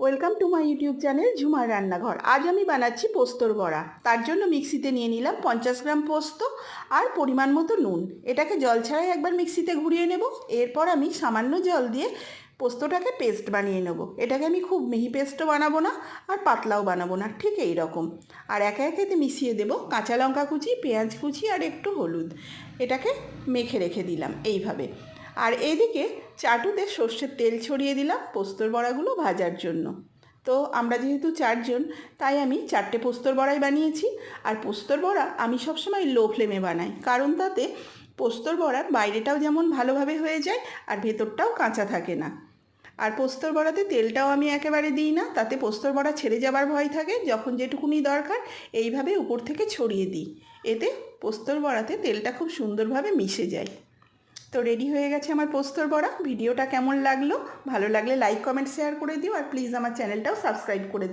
Welcome to my YouTube channel Jhumar Rannaghar. আজ আমি বানাচ্ছি পোস্তর বড়া। তার জন্য মিক্সিতে নিয়ে নিলাম 50 গ্রাম পোস্ত আর পরিমাণ মতো নুন। এটাকে জল ছাড়াই একবার মিক্সিতে ঘুরিয়ে নেব। এরপর আমি সামান্য জল দিয়ে পোস্তটাকে পেস্ট বানিয়ে নেব। এটাকে আমি খুব মিহি পেস্টও বানাবো না আর পাতলাও বানাবো না, ঠিক এই রকম। আর একে একেতে মিশিয়ে দেব কাঁচা লঙ্কা কুচি, পেঁয়াজ কুচি আর একটু হলুদ। এটাকে মেখে রেখে দিলাম এইভাবে। আর এইদিকে চাটুতে সর্ষের তেল ছড়িয়ে দিলাম পোস্তর বড়াগুলো ভাজার জন্য। তো আমরা যেহেতু 4 জন, তাই আমি 4টে পোস্তর বড়াই বানিয়েছি। আর পোস্তর বড়া আমি সবসময় লো ফ্লেমে বানাই, কারণ তাতে পোস্তর বড়ার বাইরেটাও যেমন ভালোভাবে হয়ে যায় আর ভেতরটাও কাঁচা থাকে না। আর পোস্তর বড়াতে তেলটাও আমি একেবারে দিই না, তাতে পোস্তর বড়া ছেড়ে যাবার ভয় থাকে। যখন যেটুকুনি দরকার এইভাবে উপর থেকে ছড়িয়ে দিই, এতে পোস্তর বড়াতে তেলটা খুব সুন্দরভাবে মিশে যায়। তো রেডি হয়ে গেছে আমার পোস্তর বড়া। ভিডিওটা কেমন লাগলো? ভালো লাগলে লাইক কমেন্ট শেয়ার করে দিও, আর প্লিজ আমার চ্যানেলটাও সাবস্ক্রাইব করে দেবে।